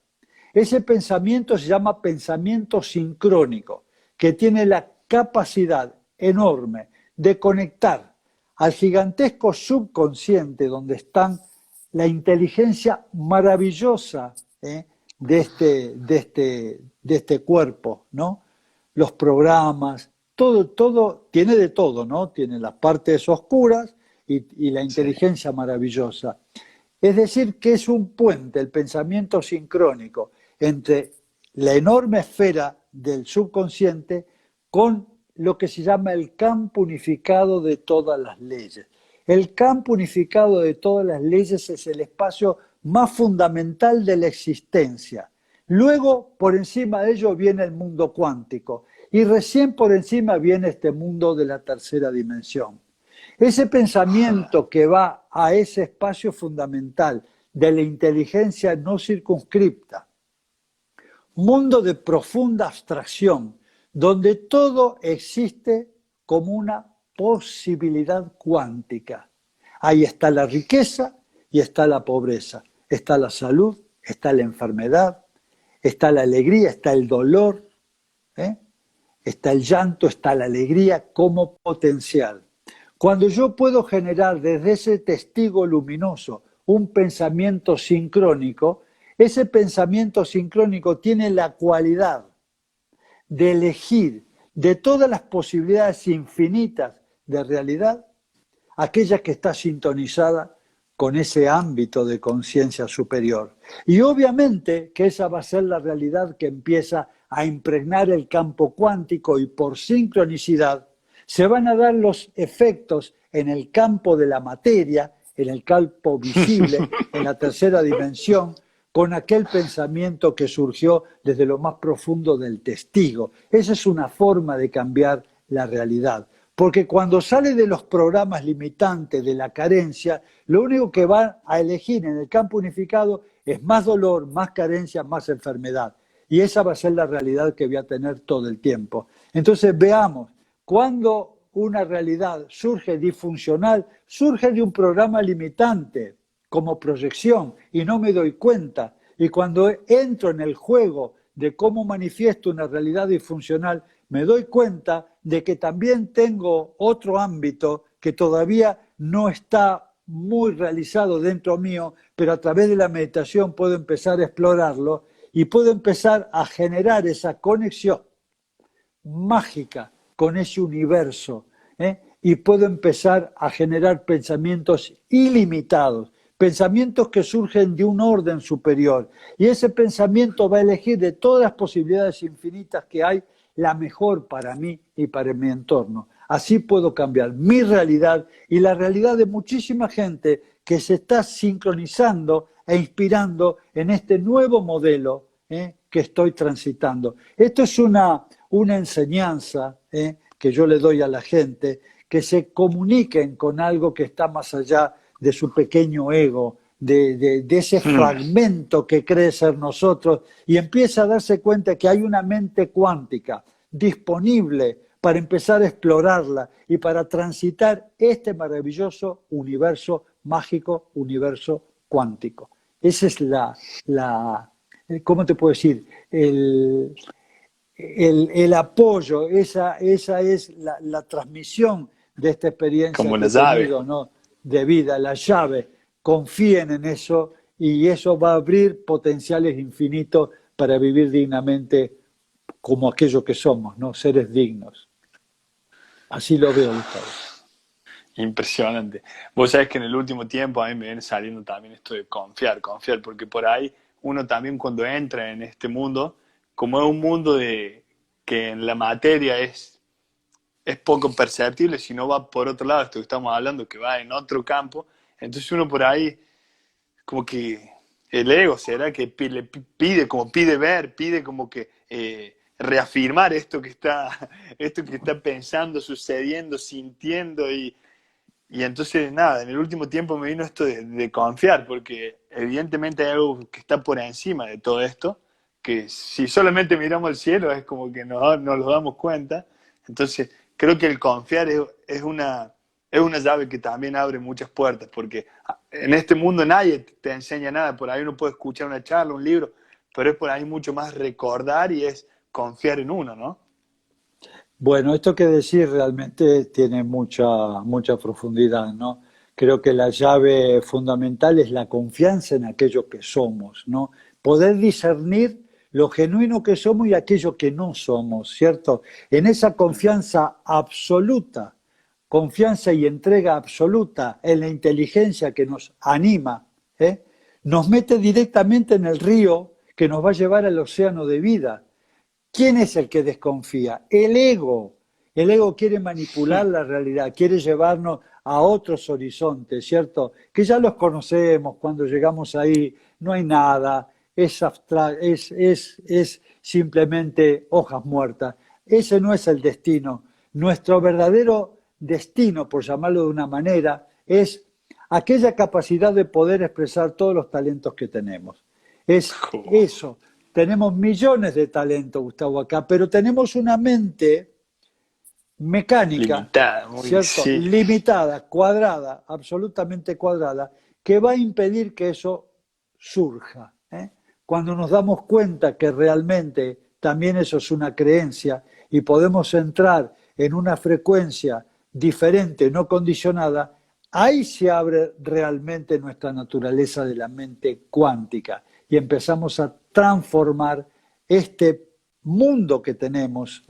Ese pensamiento se llama pensamiento sincrónico, que tiene la capacidad enorme de conectar al gigantesco subconsciente donde están la inteligencia maravillosa de este cuerpo, ¿no? Los programas, todo, tiene de todo, ¿no? Tiene las partes oscuras y la Sí. inteligencia maravillosa. Es decir, que es un puente, el pensamiento sincrónico, entre la enorme esfera del subconsciente con lo que se llama el campo unificado de todas las leyes. El campo unificado de todas las leyes es el espacio más fundamental de la existencia. Luego, por encima de ello, viene el mundo cuántico y recién por encima viene este mundo de la tercera dimensión. Ese pensamiento que va a ese espacio fundamental de la inteligencia no circunscripta, mundo de profunda abstracción, donde todo existe como una posibilidad cuántica. Ahí está la riqueza y está la pobreza, está la salud, está la enfermedad, está la alegría, está el dolor, está el llanto, está la alegría como potencial. Cuando yo puedo generar desde ese testigo luminoso un pensamiento sincrónico, ese pensamiento sincrónico tiene la cualidad de elegir de todas las posibilidades infinitas de realidad, aquella que está sintonizada con ese ámbito de conciencia superior. Y obviamente que esa va a ser la realidad que empieza a impregnar el campo cuántico y por sincronicidad se van a dar los efectos en el campo de la materia, en el campo visible, en la tercera dimensión, con aquel pensamiento que surgió desde lo más profundo del testigo. Esa es una forma de cambiar la realidad. Porque cuando sale de los programas limitantes, de la carencia, lo único que va a elegir en el campo unificado es más dolor, más carencia, más enfermedad. Y esa va a ser la realidad que voy a tener todo el tiempo. Entonces veamos, cuando una realidad surge disfuncional, surge de un programa limitante como proyección y no me doy cuenta. Y cuando entro en el juego de cómo manifiesto una realidad disfuncional, me doy cuenta de que también tengo otro ámbito que todavía no está muy realizado dentro mío, pero a través de la meditación puedo empezar a explorarlo y puedo empezar a generar esa conexión mágica con ese universo, y puedo empezar a generar pensamientos ilimitados, pensamientos que surgen de un orden superior. Y ese pensamiento va a elegir de todas las posibilidades infinitas que hay, la mejor para mí y para mi entorno. Así puedo cambiar mi realidad y la realidad de muchísima gente que se está sincronizando e inspirando en este nuevo modelo que estoy transitando. Esto es una enseñanza que yo le doy a la gente, que se comuniquen con algo que está más allá de su pequeño ego, de ese fragmento que cree ser nosotros, y empieza a darse cuenta que hay una mente cuántica disponible para empezar a explorarla y para transitar este maravilloso universo mágico, universo cuántico. Esa es ¿cómo te puedo decir? El apoyo, esa es la transmisión de esta experiencia Como que una he llave. tenido, ¿no? De vida, la llave. Confíen en eso y eso va a abrir potenciales infinitos para vivir dignamente como aquello que somos, ¿no? Seres dignos. Así lo veo, Gustavo. Impresionante. Vos sabés que en el último tiempo a mí me viene saliendo también esto de confiar, porque por ahí uno también cuando entra en este mundo, como es un mundo que en la materia es poco perceptible, si no va por otro lado, esto que estamos hablando, que va en otro campo, entonces uno por ahí, como que el ego, ¿será? Que le pide, como pide ver, pide como que reafirmar esto que está pensando, sucediendo, sintiendo y entonces, nada, en el último tiempo me vino esto de confiar, porque evidentemente hay algo que está por encima de todo esto, que si solamente miramos al cielo es como que no nos lo damos cuenta. Entonces, creo que el confiar es una llave que también abre muchas puertas, porque en este mundo nadie te enseña nada, por ahí uno puede escuchar una charla, un libro, pero es por ahí mucho más recordar y es confiar en uno, ¿no? Bueno, esto que decir realmente tiene mucha profundidad, ¿no? Creo que la llave fundamental es la confianza en aquello que somos, ¿no? Poder discernir lo genuino que somos y aquello que no somos, ¿cierto? En esa confianza absoluta, confianza y entrega absoluta en la inteligencia que nos anima, nos mete directamente en el río que nos va a llevar al océano de vida. ¿Quién es el que desconfía? El ego. El ego quiere manipular la realidad, quiere llevarnos a otros horizontes, ¿cierto? Que ya los conocemos, cuando llegamos ahí no hay nada, es simplemente hojas muertas. Ese no es el destino. Nuestro verdadero destino, por llamarlo de una manera, es aquella capacidad de poder expresar todos los talentos que tenemos. Es eso. Tenemos millones de talentos, Gustavo, acá, pero tenemos una mente mecánica, Limitada, ¿cierto? sí. Limitada, cuadrada, absolutamente cuadrada, que va a impedir que eso surja. Cuando nos damos cuenta que realmente también eso es una creencia y podemos entrar en una frecuencia diferente, no condicionada, ahí se abre realmente nuestra naturaleza de la mente cuántica y empezamos a transformar este mundo que tenemos,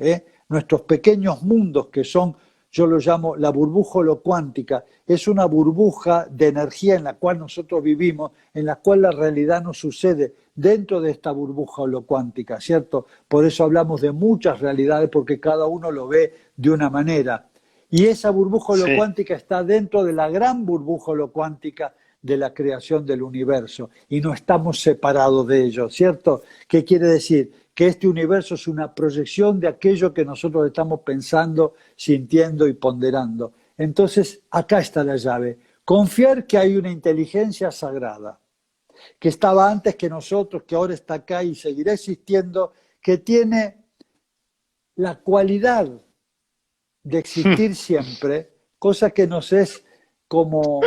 nuestros pequeños mundos que son, yo lo llamo la burbuja holocuántica, es una burbuja de energía en la cual nosotros vivimos, en la cual la realidad no sucede dentro de esta burbuja holocuántica, ¿cierto? Por eso hablamos de muchas realidades, porque cada uno lo ve de una manera. Y esa burbuja Sí. holocuántica está dentro de la gran burbuja holocuántica de la creación del universo y no estamos separados de ello, ¿cierto? ¿Qué quiere decir? Que este universo es una proyección de aquello que nosotros estamos pensando, sintiendo y ponderando. Entonces, acá está la llave. Confiar que hay una inteligencia sagrada, que estaba antes que nosotros, que ahora está acá y seguirá existiendo, que tiene la cualidad de existir siempre, cosa que nos es como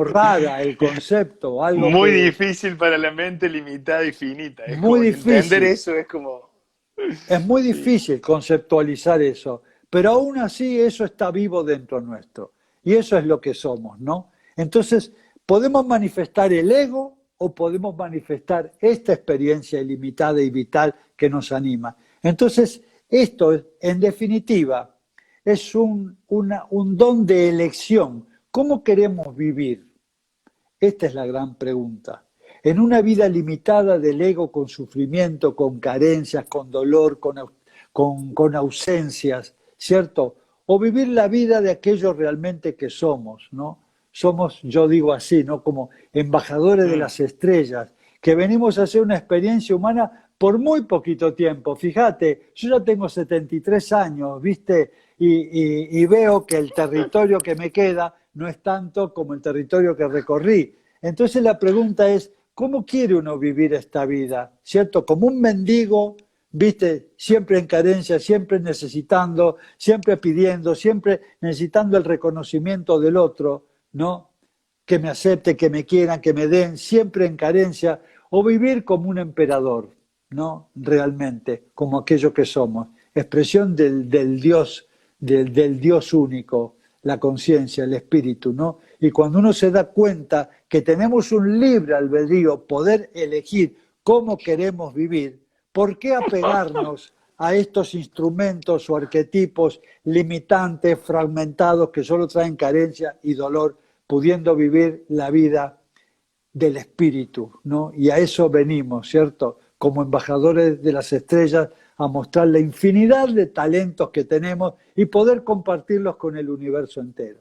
rara el concepto, algo Muy que difícil para la mente limitada y finita. Es muy como que entender difícil, eso es como... es muy Sí. difícil conceptualizar eso, pero aún así eso está vivo dentro nuestro y eso es lo que somos, ¿no? Entonces, podemos manifestar el ego o podemos manifestar esta experiencia ilimitada y vital que nos anima. Entonces, esto, en definitiva, es un don de elección. ¿Cómo queremos vivir? Esta es la gran pregunta. En una vida limitada del ego con sufrimiento, con carencias, con dolor, con ausencias, ¿cierto? O vivir la vida de aquello realmente que somos, ¿no? Somos, yo digo así, ¿no? Como embajadores de Mm. las estrellas, que venimos a hacer una experiencia humana por muy poquito tiempo. Fíjate, yo ya tengo 73 años, ¿viste? Y veo que el territorio que me queda no es tanto como el territorio que recorrí. Entonces la pregunta es, ¿cómo quiere uno vivir esta vida? ¿Cierto? Como un mendigo, ¿viste? Siempre en carencia, siempre necesitando, siempre pidiendo, siempre necesitando el reconocimiento del otro, ¿no? Que me acepte, que me quieran, que me den, siempre en carencia, o vivir como un emperador, ¿no? Realmente, como aquello que somos, expresión del Dios, del Dios único, la conciencia, el espíritu, ¿no? Y cuando uno se da cuenta que tenemos un libre albedrío, poder elegir cómo queremos vivir, ¿por qué apegarnos a estos instrumentos o arquetipos limitantes, fragmentados, que solo traen carencia y dolor, pudiendo vivir la vida del espíritu, ¿no? Y a eso venimos, ¿cierto? Como embajadores de las estrellas, a mostrar la infinidad de talentos que tenemos y poder compartirlos con el universo entero.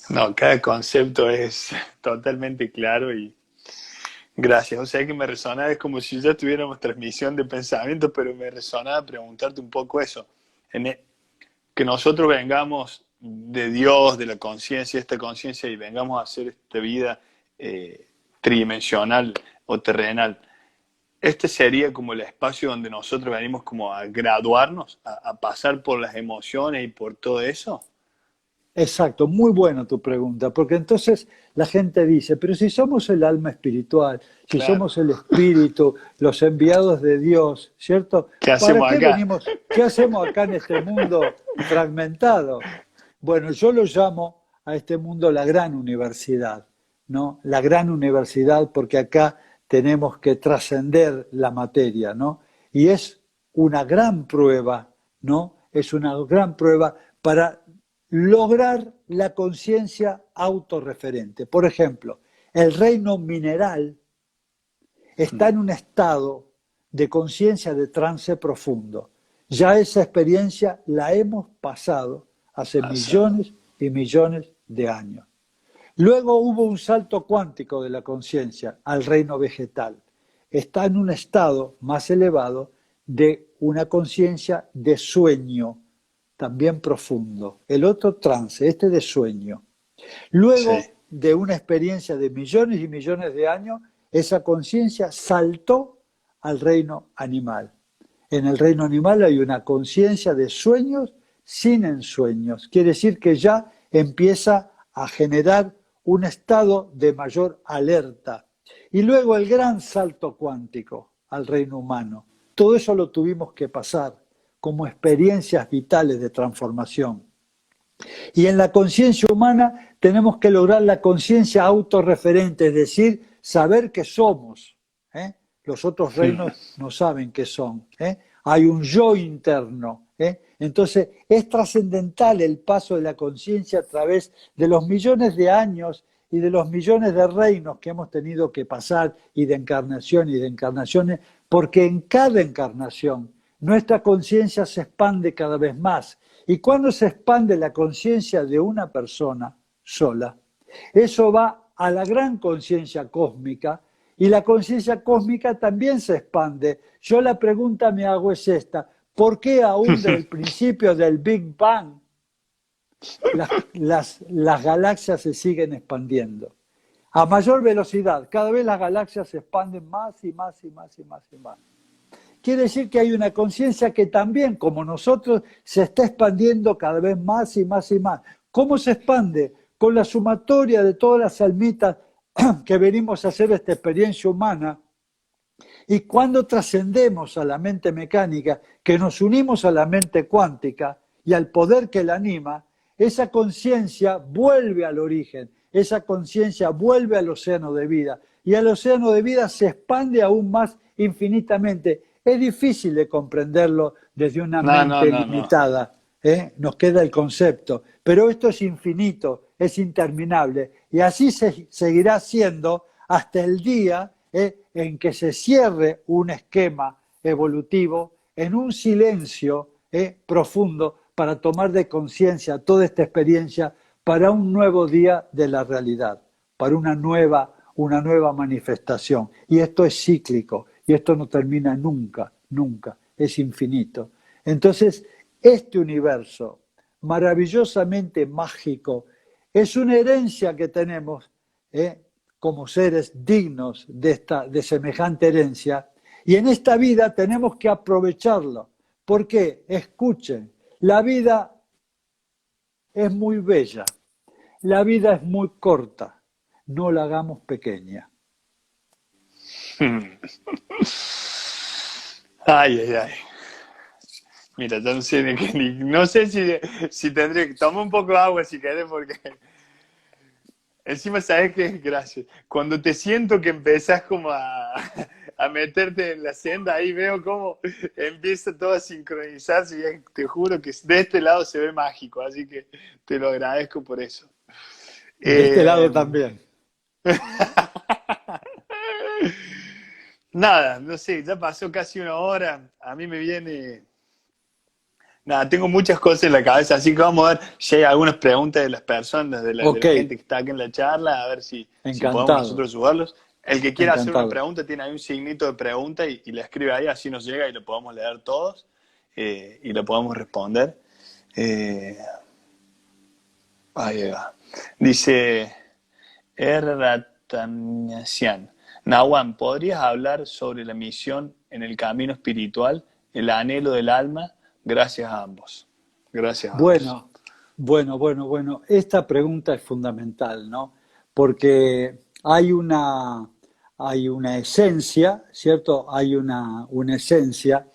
No, cada concepto es totalmente claro y gracias. O sea que me resonaba, es como si ya tuviéramos transmisión de pensamientos, pero me resonaba preguntarte un poco eso. Que nosotros vengamos de Dios, de la conciencia, esta conciencia, y vengamos a hacer esta vida tridimensional o terrenal. Este sería como el espacio donde nosotros venimos como a graduarnos, a pasar por las emociones y por todo eso. Exacto, muy buena tu pregunta, porque entonces la gente dice, pero si somos el alma espiritual, si Claro. somos el espíritu, los enviados de Dios, ¿cierto? ¿Qué ¿Para hacemos qué acá? venimos? ¿Qué hacemos acá en este mundo fragmentado? Bueno, yo lo llamo a este mundo la gran universidad, ¿no? La gran universidad porque acá tenemos que trascender la materia, ¿no? Y es una gran prueba, ¿no? Es una gran prueba para lograr la conciencia autorreferente. Por ejemplo, el reino mineral está en un estado de conciencia de trance profundo. Ya esa experiencia la hemos pasado hace Pasado. millones y millones de años. Luego hubo un salto cuántico de la conciencia al reino vegetal. Está en un estado más elevado de una conciencia de sueño, también profundo. El otro trance, este de sueño. Sí. Luego de una experiencia de millones y millones de años, esa conciencia saltó al reino animal. En el reino animal hay una conciencia de sueños sin ensueños. Quiere decir que ya empieza a generar un estado de mayor alerta. Y luego el gran salto cuántico al reino humano. Todo eso lo tuvimos que pasar como experiencias vitales de transformación. Y en la conciencia humana tenemos que lograr la conciencia autorreferente, es decir, saber que somos. Los otros reinos no saben qué son. Hay un yo interno. Entonces es trascendental el paso de la conciencia a través de los millones de años y de los millones de reinos que hemos tenido que pasar y de encarnaciones, porque en cada encarnación nuestra conciencia se expande cada vez más. Y cuando se expande la conciencia de una persona sola, eso va a la gran conciencia cósmica, y la conciencia cósmica también se expande. Yo la pregunta me hago es esta: ¿por qué aún desde el principio del Big Bang las galaxias se siguen expandiendo? A mayor velocidad, cada vez las galaxias se expanden más y más y más y más y más. Quiere decir que hay una conciencia que también, como nosotros, se está expandiendo cada vez más y más y más. ¿Cómo se expande? Con la sumatoria de todas las almitas que venimos a hacer esta experiencia humana. Y cuando trascendemos a la mente mecánica, que nos unimos a la mente cuántica y al poder que la anima, esa conciencia vuelve al origen, esa conciencia vuelve al océano de vida, y el océano de vida se expande aún más infinitamente. Es difícil de comprenderlo desde una mente limitada, nos queda el concepto, pero esto es infinito, es interminable, y así seguirá siendo hasta el día en que se cierre un esquema evolutivo en un silencio profundo para tomar de conciencia toda esta experiencia para un nuevo día de la realidad, para una nueva manifestación. Y esto es cíclico, y esto no termina nunca, nunca, es infinito. Entonces, este universo maravillosamente mágico es una herencia que tenemos como seres dignos de semejante herencia, y en esta vida tenemos que aprovecharlo. ¿Por qué? Escuchen, la vida es muy bella, la vida es muy corta, no la hagamos pequeña. Ay, ay, ay. Mira, yo no sé, no sé si tendré que tomar un poco de agua si querés, porque encima sabes que, gracias, cuando te siento que empezás como a meterte en la senda, ahí veo cómo empieza todo a sincronizarse, y te juro que de este lado se ve mágico, así que te lo agradezco por eso. De este lado también. Nada, no sé, ya pasó casi una hora, a mí me viene... Nada, tengo muchas cosas en la cabeza, así que vamos a ver si hay algunas preguntas de las personas, de la gente que está aquí en la charla, a ver si podemos nosotros subarlos. El que quiera hacer una pregunta tiene ahí un signito de pregunta y la escribe ahí, así nos llega y lo podemos leer todos y lo podemos responder. Ahí va. Dice Ratanasian: Nahuan, ¿podrías hablar sobre la misión en el camino espiritual, el anhelo del alma? Gracias a ambos. Gracias a ambos. Bueno. Esta pregunta es fundamental, ¿no? Porque hay una esencia, ¿cierto? Hay una esencia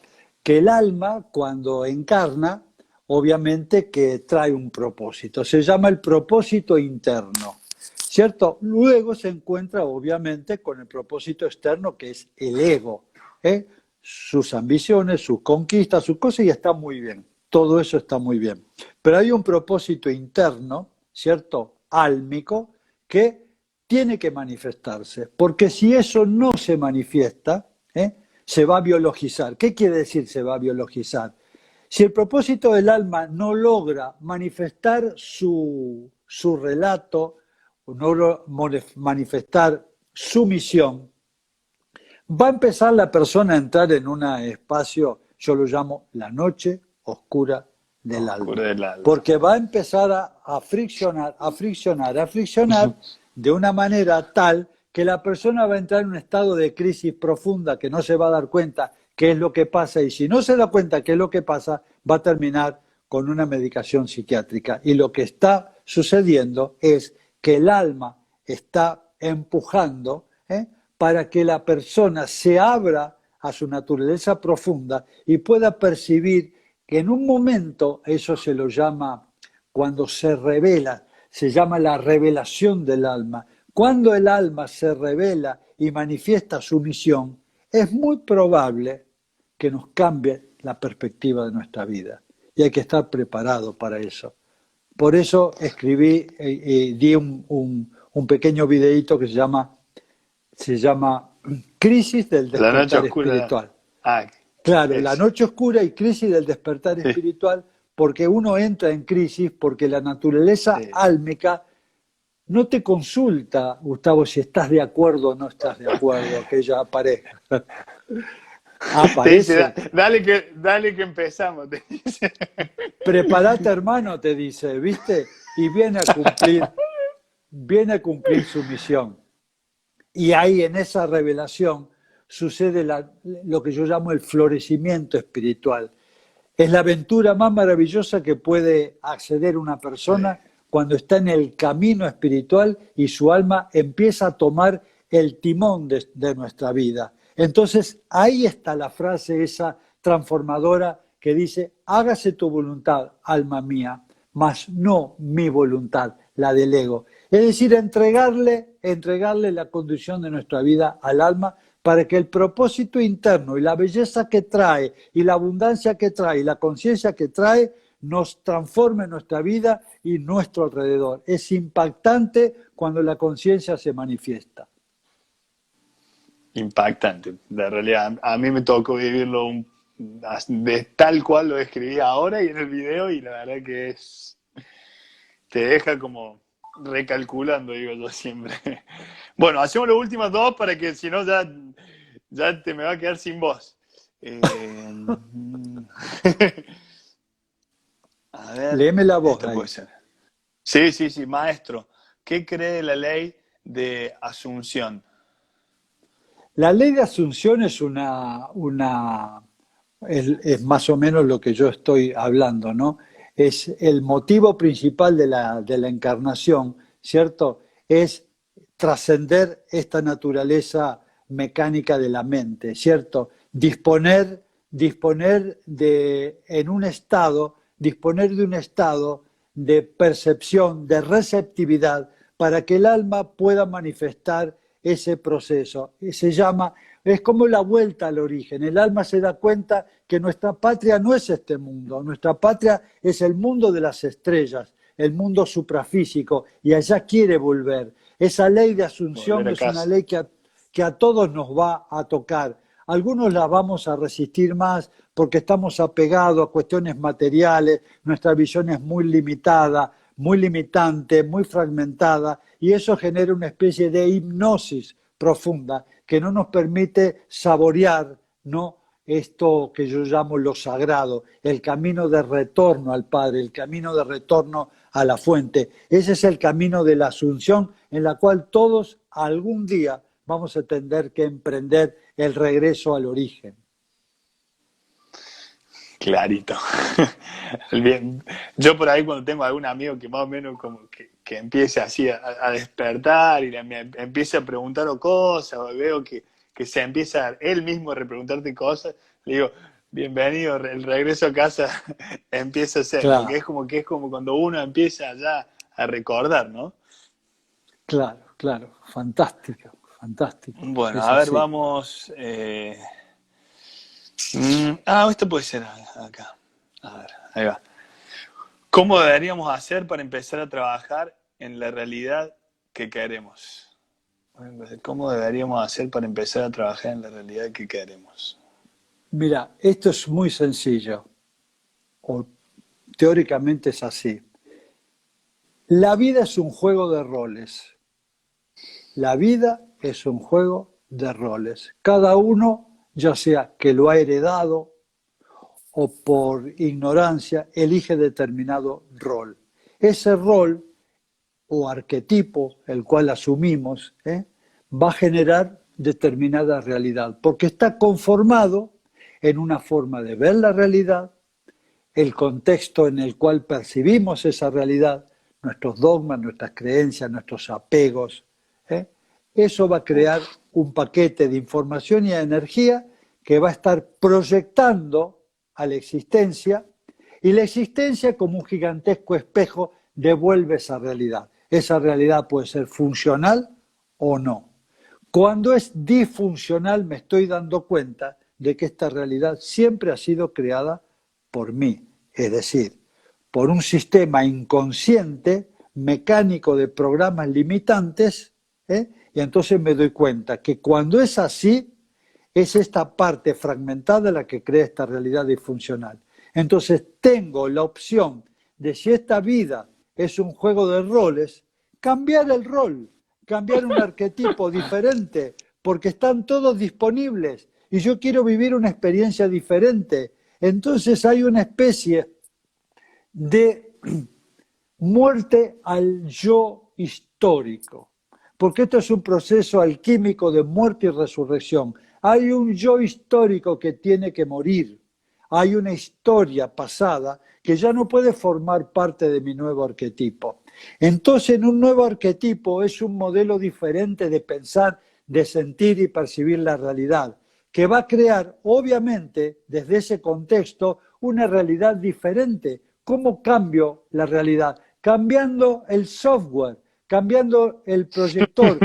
que el alma, cuando encarna, obviamente que trae un propósito. Se llama el propósito interno, ¿cierto? Luego se encuentra, obviamente, con el propósito externo, que es el ego, sus ambiciones, sus conquistas, sus cosas, y está muy bien. Todo eso está muy bien. Pero hay un propósito interno, ¿cierto? Álmico, que tiene que manifestarse. Porque si eso no se manifiesta, se va a biologizar. ¿Qué quiere decir se va a biologizar? Si el propósito del alma no logra manifestar su relato, no logra manifestar su misión, va a empezar la persona a entrar en un espacio, yo lo llamo la noche oscura del alma. Porque va a empezar a friccionar de una manera tal que la persona va a entrar en un estado de crisis profunda que no se va a dar cuenta qué es lo que pasa, y si no se da cuenta qué es lo que pasa, va a terminar con una medicación psiquiátrica. Y lo que está sucediendo es que el alma está empujando para que la persona se abra a su naturaleza profunda y pueda percibir en un momento, eso se lo llama, cuando se revela, se llama la revelación del alma. Cuando el alma se revela y manifiesta su misión, es muy probable que nos cambie la perspectiva de nuestra vida. Y hay que estar preparado para eso. Por eso escribí y di un pequeño videíto que se llama Crisis del La noche despertar oscura. espiritual. Ah, Claro, la ese. noche oscura y crisis del despertar Sí, espiritual, porque uno entra en crisis porque la naturaleza sí. álmica no te consulta, Gustavo, si estás de acuerdo o no estás de acuerdo, que ella aparezca. Te dice, Aparece. dale que empezamos, te dice. Preparate, hermano, te dice, ¿viste? Y viene a cumplir su misión. Y ahí en esa revelación sucede lo que yo llamo el florecimiento espiritual. Es la aventura más maravillosa que puede acceder una Sí. persona cuando está en el camino espiritual y su alma empieza a tomar el timón de nuestra vida. Entonces ahí está la frase esa transformadora que dice, hágase tu voluntad, alma mía, mas no mi voluntad, la del ego. Es decir, entregarle la conducción de nuestra vida al alma para que el propósito interno y la belleza que trae y la abundancia que trae y la conciencia que trae nos transforme nuestra vida y nuestro alrededor. Es impactante cuando la conciencia se manifiesta. Impactante. De realidad, a mí me tocó vivirlo de tal cual lo escribí ahora y en el video, y la verdad que te deja como recalculando, digo yo siempre. Bueno, hacemos las últimas dos para que si no ya te me va a quedar sin voz. A ver, Léeme la voz esta puede ahí. ser. Sí, sí, sí, maestro. ¿Qué cree de la ley de Asunción? La ley de Asunción es más o menos lo que yo estoy hablando, ¿no? Es el motivo principal de la encarnación, ¿cierto? Es trascender esta naturaleza mecánica de la mente, ¿cierto? Disponer de un estado de percepción, de receptividad, para que el alma pueda manifestar ese proceso. Es como la vuelta al origen. El alma se da cuenta que nuestra patria no es este mundo, nuestra patria es el mundo de las estrellas, el mundo suprafísico, y allá quiere volver. Esa ley de Volver asunción a es una casa. ley que a todos nos va a tocar. Algunos la vamos a resistir más porque estamos apegados a cuestiones materiales, nuestra visión es muy limitada, muy limitante, muy fragmentada, y eso genera una especie de hipnosis profunda que no nos permite saborear, ¿no?, esto que yo llamo lo sagrado, el camino de retorno al Padre, el camino de retorno a la fuente. Ese es el camino de la asunción en la cual todos algún día vamos a tener que emprender el regreso al origen. Clarito. Bien. Yo por ahí cuando tengo algún amigo que más o menos como que empiece así a despertar y me empiece a preguntar o cosas, o veo que se empieza él mismo a repreguntarte cosas, le digo, bienvenido, el regreso a casa empieza a ser, porque Claro, que es como cuando uno empieza ya a recordar, ¿no? claro, claro, fantástico, fantástico, Bueno, es a ver, así. vamos. Esto puede ser acá. A ver, ahí va. ¿Cómo deberíamos hacer para empezar a trabajar en la realidad que queremos? ¿Cómo deberíamos hacer para empezar a trabajar en la realidad que queremos? Mira, esto es muy sencillo, o teóricamente es así. La vida es un juego de roles. La vida es un juego de roles. Cada uno, ya sea que lo ha heredado o por ignorancia, elige determinado rol. Ese rol o arquetipo, el cual asumimos, va a generar determinada realidad, porque está conformado en una forma de ver la realidad, el contexto en el cual percibimos esa realidad, nuestros dogmas, nuestras creencias, nuestros apegos. ¿eh? Eso va a crear Uf, un paquete de información y de energía que va a estar proyectando a la existencia Y la existencia, como un gigantesco espejo, devuelve esa realidad. Esa realidad puede ser funcional o no. Cuando es disfuncional, me estoy dando cuenta de que esta realidad siempre ha sido creada por mí, es decir, por un sistema inconsciente, mecánico de programas limitantes, y entonces me doy cuenta que cuando es así, es esta parte fragmentada la que crea esta realidad disfuncional. Entonces tengo la opción de, si esta vida es un juego de roles, cambiar el rol, cambiar un arquetipo diferente, porque están todos disponibles y yo quiero vivir una experiencia diferente. Entonces hay una especie de muerte al yo histórico, porque esto es un proceso alquímico de muerte y resurrección. Hay un yo histórico que tiene que morir, hay una historia pasada que ya no puede formar parte de mi nuevo arquetipo. Entonces, en un nuevo arquetipo es un modelo diferente de pensar, de sentir y percibir la realidad, que va a crear, obviamente, desde ese contexto, una realidad diferente. ¿Cómo cambio la realidad? Cambiando el software, cambiando el proyector,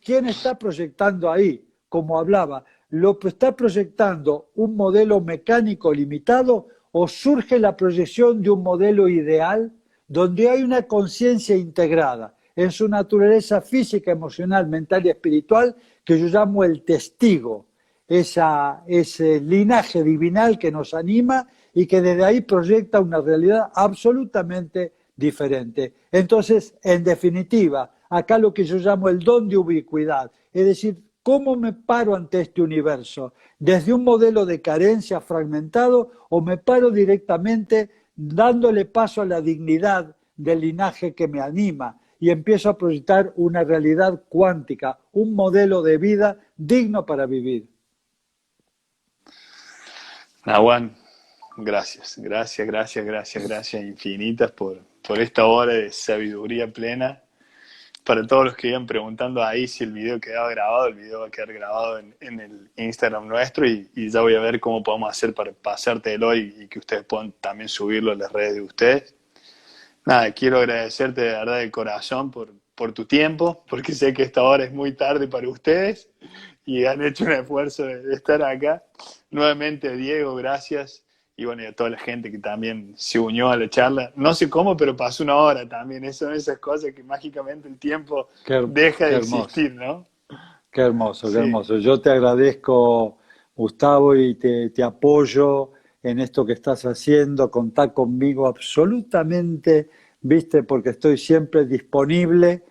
quién está proyectando ahí, como hablaba, ¿lo está proyectando un modelo mecánico limitado o surge la proyección de un modelo ideal donde hay una conciencia integrada en su naturaleza física, emocional, mental y espiritual, que yo llamo el testigo, ese linaje divinal que nos anima y que desde ahí proyecta una realidad absolutamente diferente? Entonces, en definitiva, acá lo que yo llamo el don de ubicuidad, es decir, ¿cómo me paro ante este universo? ¿Desde un modelo de carencia fragmentado o me paro directamente dándole paso a la dignidad del linaje que me anima y empiezo a proyectar una realidad cuántica, un modelo de vida digno para vivir? Nahuan, gracias infinitas por esta hora de sabiduría plena. Para todos los que iban preguntando ahí si el video quedaba grabado, el video va a quedar grabado en el Instagram nuestro y ya voy a ver cómo podemos hacer para pasártelo y que ustedes puedan también subirlo a las redes de ustedes. Nada, quiero agradecerte de verdad de corazón por tu tiempo, porque sé que esta hora es muy tarde para ustedes y han hecho un esfuerzo de estar acá. Nuevamente, Diego, gracias. Y bueno, y a toda la gente que también se unió a la charla. No sé cómo, pero pasó una hora también. Son esas cosas que mágicamente el tiempo deja Qué de hermoso. existir, ¿no? Qué hermoso, qué Sí. hermoso. Yo te agradezco, Gustavo, y te apoyo en esto que estás haciendo. Contá conmigo absolutamente, viste, porque estoy siempre disponible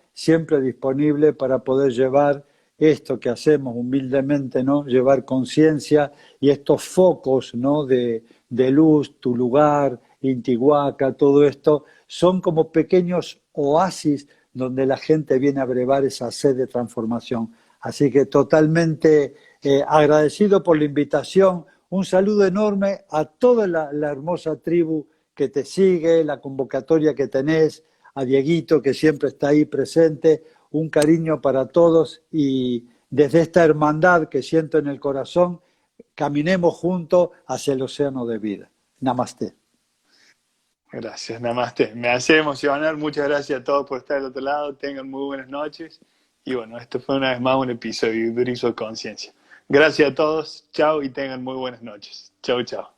para poder llevar esto que hacemos humildemente, ¿no? Llevar conciencia y estos focos, ¿no? De luz, tu lugar, Intihuaca, todo esto, son como pequeños oasis donde la gente viene a brevar esa sed de transformación. Así que totalmente agradecido por la invitación. Un saludo enorme a toda la hermosa tribu que te sigue, la convocatoria que tenés, a Dieguito que siempre está ahí presente. Un cariño para todos y desde esta hermandad que siento en el corazón, caminemos juntos hacia el océano de vida. Namaste. Gracias, namaste. Me hace emocionar. Muchas gracias a todos por estar del otro lado. Tengan muy buenas noches. Y bueno, esto fue una vez más un episodio de Brillo de Conciencia. Gracias a todos. Chao y tengan muy buenas noches. Chao, chao.